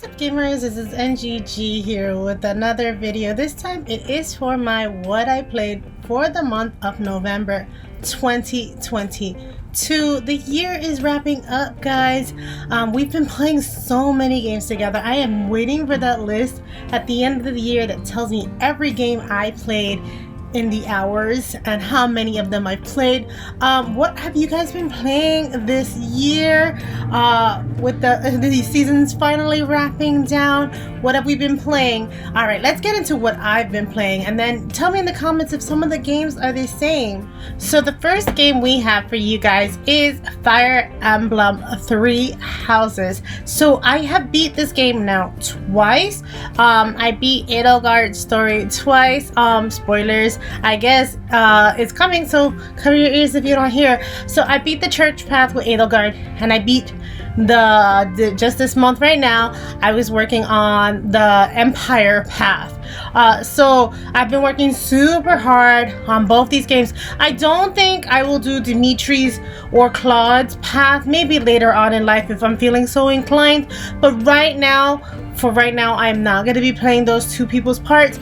What's up, gamers? This is NGG here with another video. This time it is for my what I played for the month of November 2022. The year is wrapping up, guys. We've been playing so many games together. I am waiting for that list at the end of the year that tells me every game I played in the hours and how many of them I played. What have you guys been playing this year? With the seasons finally wrapping down, what have we been playing? All right, let's get into what I've been playing, and then tell me in the comments if some of the games are the same. So the first game we have for you guys is Fire Emblem Three Houses. So I have beat this game now twice. I beat Edelgard's story twice. Spoilers, I guess it's coming, so cover your ears if you don't hear. So I beat the church path with Edelgard, and I beat the just this month right now I was working on the Empire path. So I've been working super hard on both these games. I don't think I will do Dimitri's or Claude's path, maybe later on in life if I'm feeling so inclined, but for right now I'm not going to be playing those two people's parts.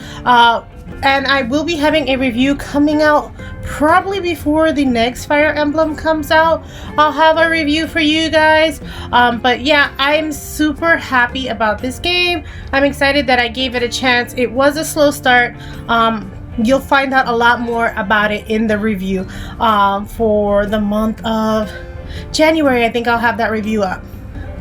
And I will be having a review coming out probably before the next Fire Emblem comes out. I'll have a review for you guys. But yeah, I'm super happy about this game. I'm excited that I gave it a chance. It was a slow start. You'll find out a lot more about it in the review for the month of January. I think I'll have that review up.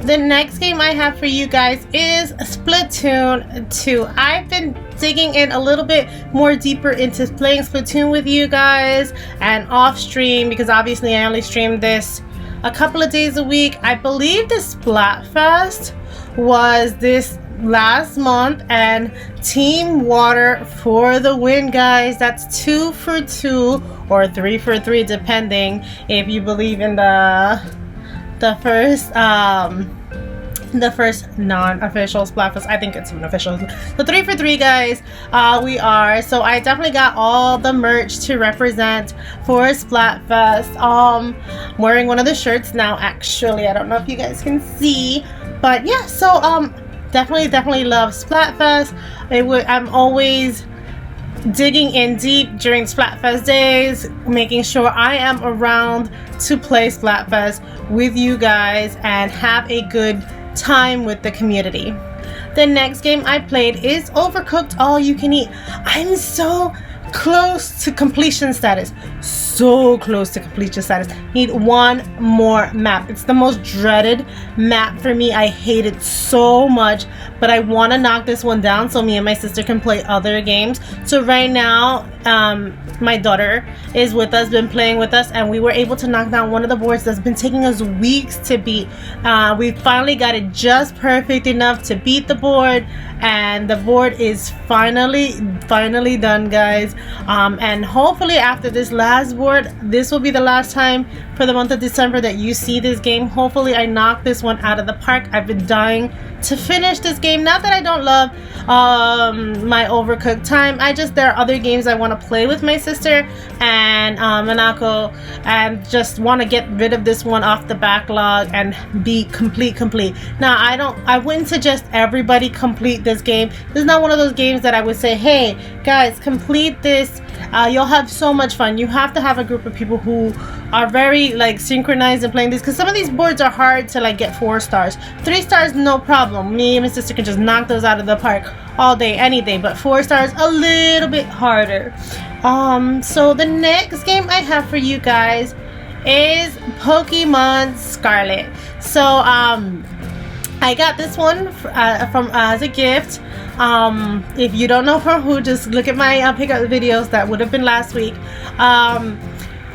The next game I have for you guys is Splatoon 2. I've been digging in a little bit more deeper into playing Splatoon with you guys and off stream, because obviously I only stream this a couple of days a week. I believe the Splatfest was this last month, and Team Water for the win, guys. That's 2 for 2 or 3 for 3 depending if you believe in the first non-official Splatfest. I think it's an official. So 3 for 3, guys. We are. So I definitely got all the merch to represent for Splatfest. I'm wearing one of the shirts now, actually. I don't know if you guys can see, but yeah. So definitely love Splatfest. I'm always digging in deep during Splatfest days, making sure I am around to play Splatfest with you guys and have a good time with the community. The next game I played is Overcooked All You Can Eat. I'm so close to completion status. Need one more map. It's the most dreaded map for me. I hate it so much, but I want to knock this one down so me and my sister can play other games. So right now my daughter is with us, been playing with us, and we were able to knock down one of the boards that's been taking us weeks to beat. We finally got it just perfect enough to beat the board, and the board is finally done, guys. And hopefully after this last board, this will be the last time for the month of December that you see this game. Hopefully I knock this one out of the park. I've been dying to finish this game. Not that I don't love my Overcooked time. There are other games I want to play with my sister and Manako, and just want to get rid of this one off the backlog and be complete. Now I wouldn't suggest everybody complete this game. This is not one of those games that I would say, hey guys, complete this. You'll have so much fun. You have to have a group of people who are very synchronized in playing this, because some of these boards are hard to get 4 stars. 3 stars, no problem. Me and my sister can just knock those out of the park all day, any day. But 4 stars, a little bit harder. So the next game I have for you guys is Pokemon Scarlet. So I got this one from as a gift. If you don't know from who, just look at my pickup videos. That would have been last week.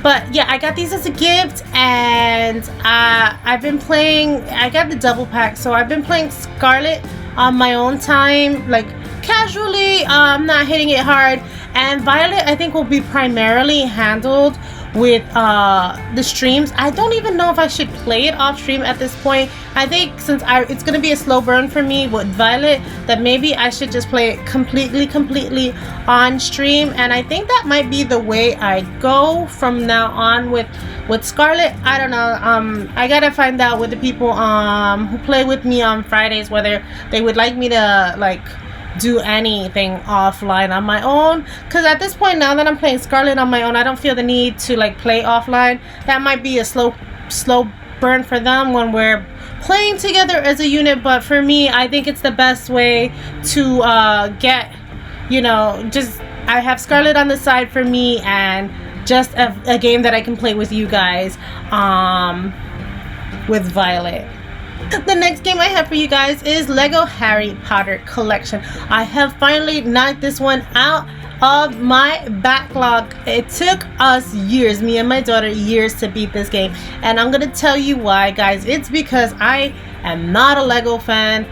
But yeah, I got these as a gift, and I've been playing. I got the double pack, so I've been playing Scarlet on my own time, casually. I'm not hitting it hard. And Violet, I think, will be primarily handled with the streams. I don't even know if I should play it off stream at this point. I think since it's gonna be a slow burn for me with Violet, that maybe I should just play it completely on stream, and I think that might be the way I go from now on with Scarlet. I don't know. I gotta find out with the people who play with me on Fridays whether they would like me to like do anything offline on my own, because at this point, now that I'm playing Scarlet on my own, I don't feel the need to like play offline. That might be a slow burn for them when we're playing together as a unit, but for me, I think it's the best way to get, you know, just I have Scarlet on the side for me, and just a game that I can play with you guys with Violet. The next game I have for you guys is Lego Harry Potter Collection. I have finally knocked this one out of my backlog. It took us years, me and my daughter, years to beat this game, and I'm gonna tell you why, guys. It's because I am not a Lego fan.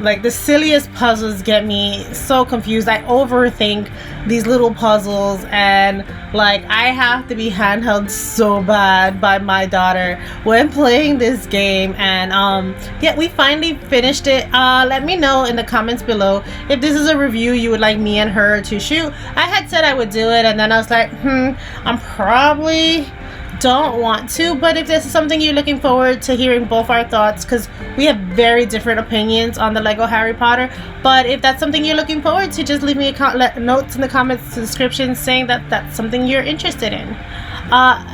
Like, the silliest puzzles get me so confused. I overthink these little puzzles, and like I have to be handheld so bad by my daughter when playing this game. And yeah, we finally finished it. Let me know in the comments below if this is a review you would like me and her to shoot. I had said I would do it, and then I was like, I'm probably don't want to, but if this is something you're looking forward to hearing both our thoughts, because we have very different opinions on the Lego Harry Potter, but if that's something you're looking forward to, just leave me a notes in the comments description saying that that's something you're interested in.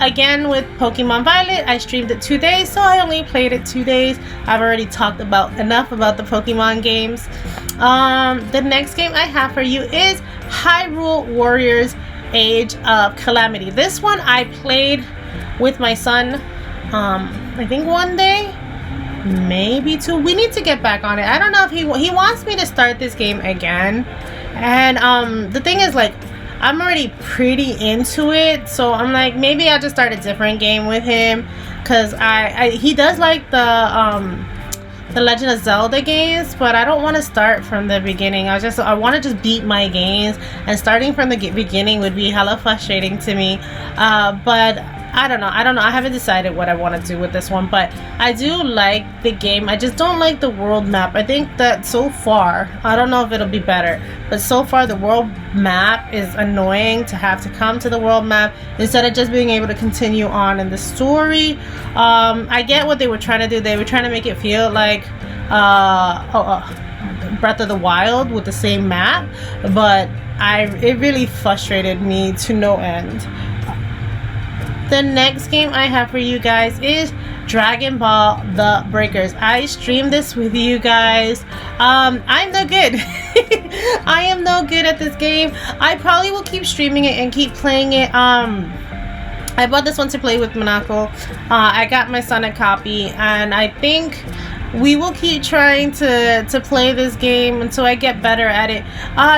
Again, with Pokemon Violet, I streamed it 2 days, so I only played it 2 days. I've already talked enough about the Pokemon games. The next game I have for you is Hyrule Warriors Age of Calamity. This one I played with my son, I think 1 day, maybe 2. We need to get back on it. I don't know if he wants me to start this game again, and the thing is, like, I'm already pretty into it, so I'm like, maybe I'll just start a different game with him, because he does like the Legend of Zelda games, but I don't want to start from the beginning. I want to just beat my games, and starting from the beginning would be hella frustrating to me. But I don't know. I haven't decided what I want to do with this one, but I do like the game. I just don't like the world map. I think that so far, I don't know if it'll be better, but so far the world map is annoying to have to come to the world map instead of just being able to continue on in the story. I get what they were trying to do. They were trying to make it feel like Breath of the Wild with the same map, but it really frustrated me to no end. The next game I have for you guys is Dragon Ball The Breakers. I streamed this with you guys. I'm no good. I am no good at this game. I probably will keep streaming it and keep playing it. I bought this one to play with Monaco. I got my son a copy, and I think we will keep trying to play this game until I get better at it,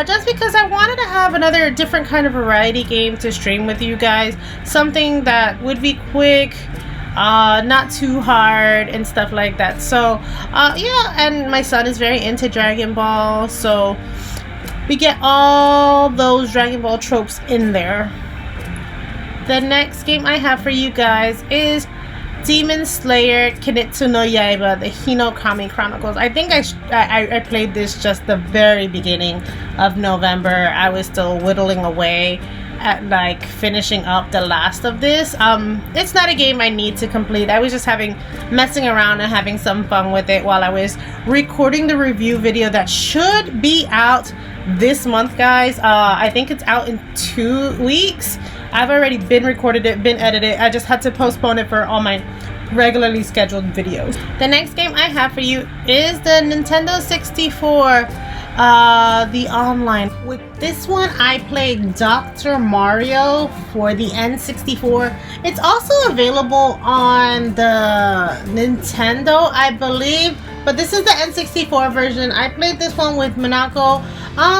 just because I wanted to have another different kind of variety game to stream with you guys, something that would be quick, not too hard and stuff like that. So yeah, and my son is very into Dragon Ball, so we get all those Dragon Ball tropes in there. The next game I have for you guys is Demon Slayer Kimetsu no Yaiba, the Hinokami Chronicles. I think I played this just the very beginning of November. I was still whittling away at like finishing up the last of this. It's not a game I need to complete. I was just messing around and having some fun with it while I was recording the review video that should be out this month, guys. I think it's out in 2 weeks. I've already been recorded it, been edited. I just had to postpone it for all my regularly scheduled videos. The next game I have for you is the Nintendo 64, the online. With this one, I played Dr. Mario for the N64. It's also available on the Nintendo, I believe, but this is the N64 version. I played this one with Monaco.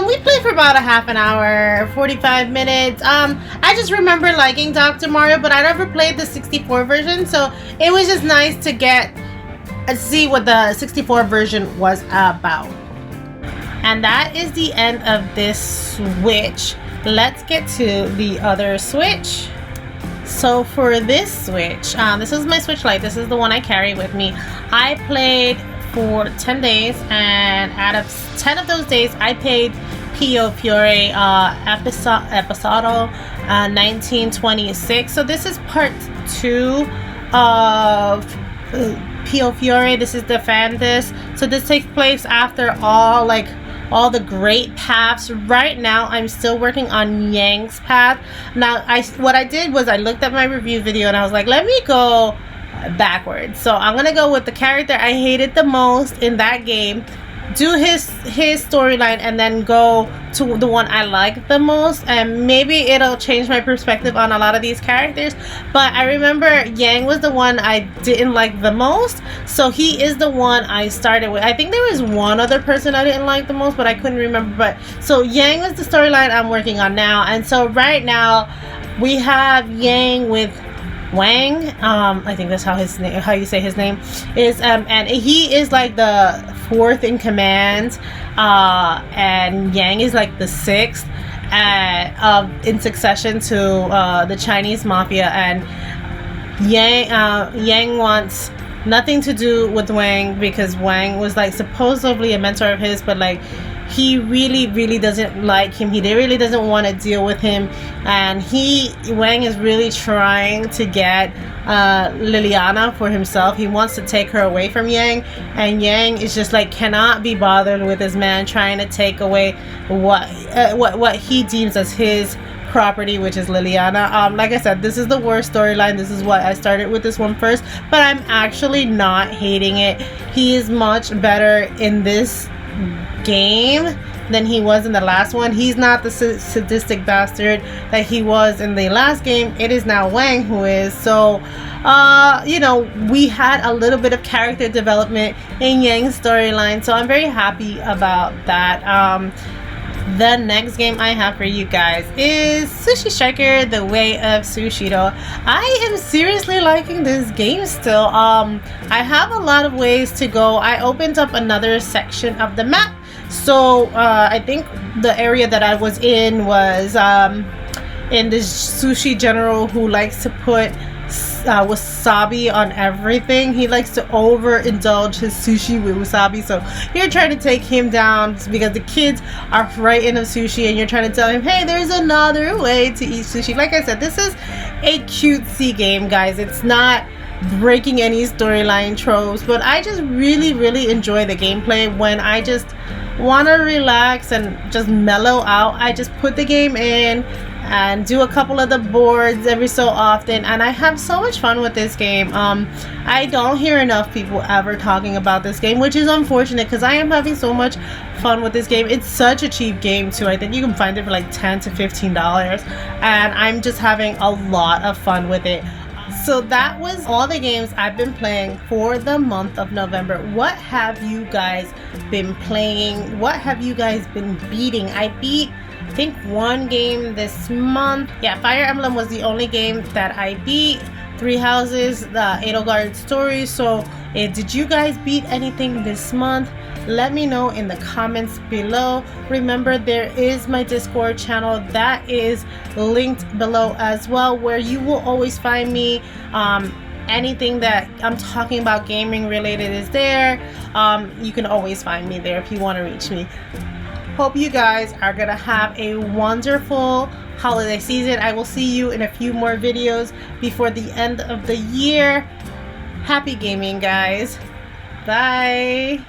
We played for about a half an hour, 45 minutes. I just remember liking Dr. Mario, but I never played the 64 version, so it was just nice to see what the 64 version was about. And that is the end of this Switch. Let's get to the other Switch. So for this Switch, this is my Switch Lite. This is the one I carry with me. I played for 10 days, and out of 10 of those days, I played Piofiore Episodio 1926. So this is part 2 of Piofiore. This is the fan disc. So this takes place after all the great paths. Right now I'm still working on Yang's path. Now what I did was I looked at my review video and I was like, let me go backwards. So I'm gonna go with the character I hated the most in that game, do his storyline, and then go to the one I like the most, and maybe it'll change my perspective on a lot of these characters. But I remember Yang was the one I didn't like the most, so he is the one I started with. I think there was one other person I didn't like the most, but I couldn't remember. But so Yang was the storyline I'm working on now, and so right now we have Yang with Wang, I think that's how you say his name is, and he is like the 4th in command, and Yang is like the 6th in succession to the Chinese mafia, and Yang wants nothing to do with Wang because Wang was like supposedly a mentor of his, but like he really doesn't like him. He really doesn't want to deal with him, and Wang is really trying to get Liliana for himself. He wants to take her away from Yang, and Yang is just like cannot be bothered with this man trying to take away what he deems as his property, which is Liliana. Like I said, this is the worst storyline. This is why I started with this one first, but I'm actually not hating it. He is much better in this game than he was in the last one. He's not the sadistic bastard that he was in the last game. It is now Wang who is. So you know, we had a little bit of character development in Yang's storyline, so I'm very happy about that. The next game I have for you guys is Sushi Striker: The Way of Sushido. I am seriously liking this game still. I have a lot of ways to go. I opened up another section of the map. So I think the area that I was in was in this sushi general who likes to put wasabi on everything. He likes to overindulge his sushi with wasabi. So you're trying to take him down because the kids are frightened of sushi, and you're trying to tell him, hey, there's another way to eat sushi. Like I said, this is a cutesy game, guys. It's not breaking any storyline tropes, but I just really enjoy the gameplay. When I just want to relax and just mellow out, I just put the game in and do a couple of the boards every so often, and I have so much fun with this game. I don't hear enough people ever talking about this game, which is unfortunate because I am having so much fun with this game. It's such a cheap game too. I think you can find it for like $10 to $15, and I'm just having a lot of fun with it. So that was all the games I've been playing for the month of November. What have you guys been playing? What have you guys been beating? I beat, I think, one game this month. Yeah, Fire Emblem was the only game that I beat. 3 Houses, the Edelgard story. So did you guys beat anything this month? Let me know in the comments below. Remember, there is my Discord channel that is linked below as well, where you will always find me. Anything that I'm talking about gaming related is there. You can always find me there if you want to reach me. Hope you guys are gonna have a wonderful holiday season. I will see you in a few more videos before the end of the year. Happy gaming, guys. Bye.